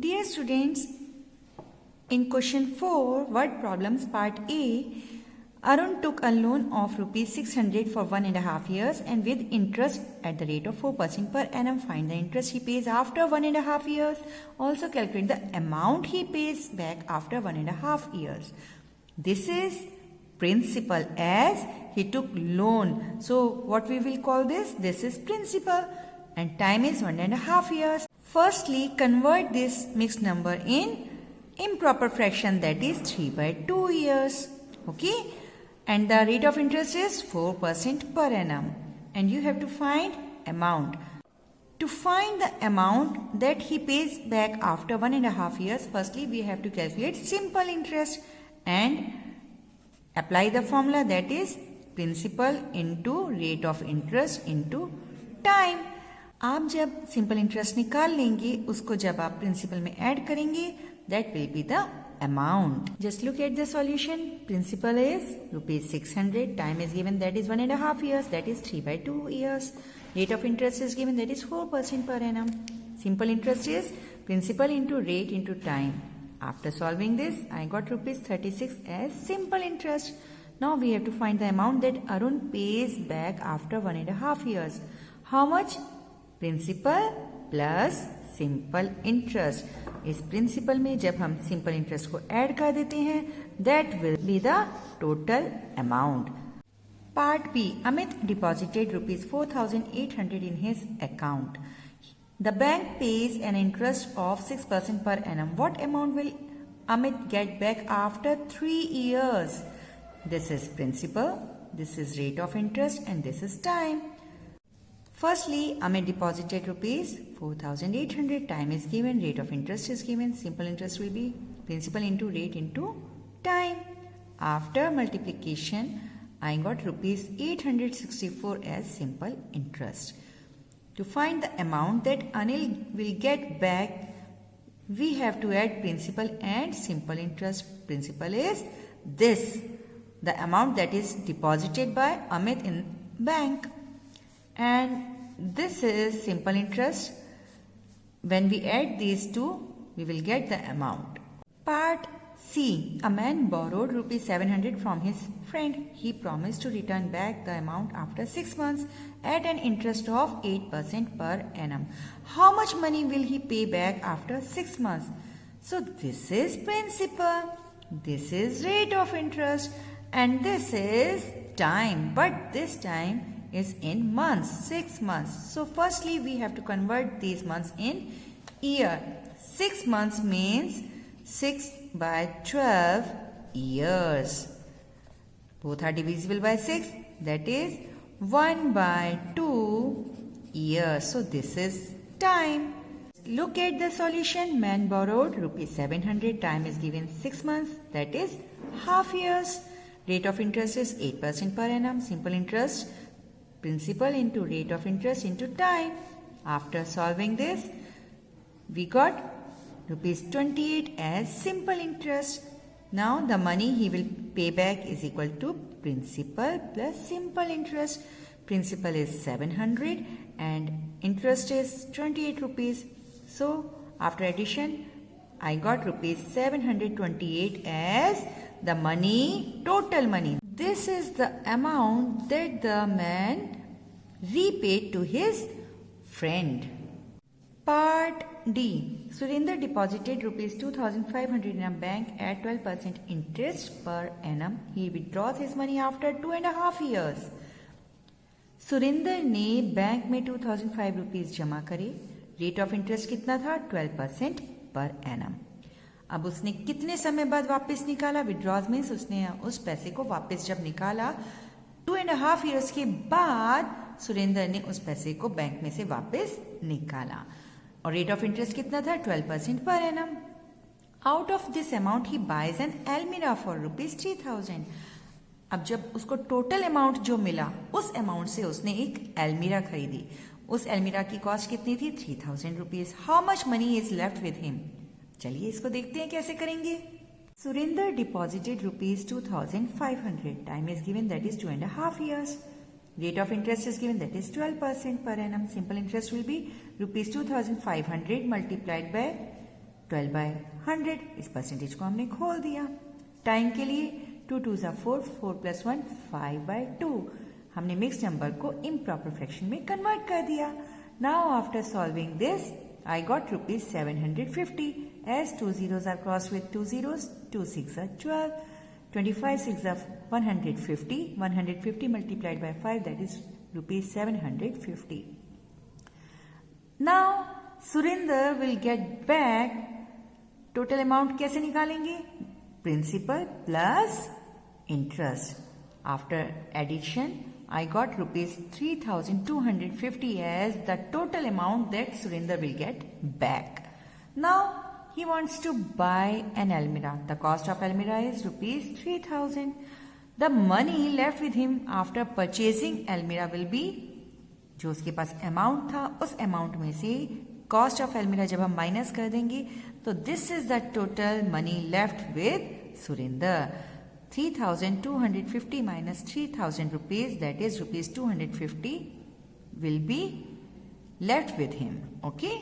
Dear students, in question 4, word problems part A, Arun took a loan of rupees 600 for 1.5 years and with interest at the rate of 4% per annum. Find the interest he pays after 1.5 years. Also calculate the amount he pays back after 1.5 years. This is principal as he took loan. So what we will call this? This is principal and time is 1.5 years. Firstly, convert this mixed number in improper fraction, that is 3/2 years. Okay, and the rate of interest is 4% per annum and you have to find amount. To find the amount that he pays back after 1.5 years, firstly we have to calculate simple interest and apply the formula, that is principal into rate of interest into time. आप जब simple interest निकाल लेंगे उसको जब आप principal में add करेंगे, that will be the amount. Just look at the solution. Principal is rupees 600. Time is given, that is 1.5 years, that is 3/2 years. Rate of interest is given, that is 4% per annum. Simple interest is principal into rate into time. After solving this, I got rupees 36 as simple interest. Now we have to find the amount that Arun pays back after 1.5 years. How much? Principal plus simple interest. इस principal में जब हम simple interest को add कर देते हैं, that will be the total amount. Part B, Amit deposited rupees 4,800 in his account. The bank pays an interest of 6% per annum. What amount will Amit get back after 3 years? This is principal, this is rate of interest and this is time. Firstly, Amit deposited rupees 4,800. Time is given, rate of interest is given. Simple interest will be principal into rate into time. After multiplication, I got rupees 864 as simple interest. To find the amount that Anil will get back, we have to add principal and simple interest. Principal is this, the amount that is deposited by Amit in bank. And this is simple interest. When we add these two, we will get the amount. Part C. A man borrowed rupees 700 from his friend. He promised to return back the amount after 6 months at an interest of 8% per annum. How much money will he pay back after 6 months? So this is principal, this is rate of interest and this is time. But this time is in months, 6 months. So firstly we have to convert these months in year. 6 months means 6/12 years. Both are divisible by 6, that is 1/2 years. So this is time. Look at the solution. Man borrowed rupees 700. Time is given 6 months, that is half years. Rate of interest is 8% per annum. Simple interest, principal into rate of interest into time. After solving this, we got rupees 28 as simple interest. Now the money he will pay back is equal to principal plus simple interest. Principal is 700 and interest is 28 rupees. So after addition, I got rupees 728 as the money, total money. This is the amount that the man repaid to his friend. Part D. Surinder deposited rupees 2,500 in a bank at 12% interest per annum. He withdraws his money after 2.5 years. Surinder ने bank में 2,005 rupees जमा करे. Rate of interest कितना था? 12% पर annum. अब उसने कितने समय बाद वापस निकाला? विड्रॉज में उसने उस पैसे को वापस जब निकाला 2.5 years के बाद सुरेंद्र ने उस पैसे को बैंक में से वापस निकाला और रेट ऑफ इंटरेस्ट कितना था? 12% पर annum. Out of this amount he buys an almirah for rupees 3,000. अब जब उसको टोटल अमाउंट जो मिला उस अमाउंट से उसने एक एल्मीरा खरीदी. उस एल्मीरा की कॉस्ट कितनी थी? 3,000 rupees. How much money is left with him? चलिए इसको देखते हैं कैसे करेंगे. Surendra deposited rupees 2,500. Time is given, that is 2.5 years. Rate of interest is given, that is 12% per annum. Simple interest will be rupees 2,500 multiplied by 12/100, इस percentage को हमने खोल दिया. टाइम के लिए 2 2s are 4, 4 + 1 5/2. हमने मिक्स नंबर को इम्प्रॉपर फ्रैक्शन में कन्वर्ट कर दिया. Now after solving this I got rupees 750. As 2 zeros are crossed with 2 zeros, 2 6 are 12. 25 6 are 150. 150 multiplied by 5, that is rupees 750. Now Surinder will get back total amount. कैसे निकालेंगे? Principal plus interest. After addition, I got rupees 3,250 as the total amount that Surinder will get back. Now he wants to buy an almirah. The cost of almirah is rupees 3,000. The money left with him after purchasing almirah will be, जो उसके पास amount था उस amount में से cost of almirah जब हम minus कर देंगे तो this is the total money left with Surinder. 3,250 minus 3,000 rupees, that is rupees 250 will be left with him. Okay.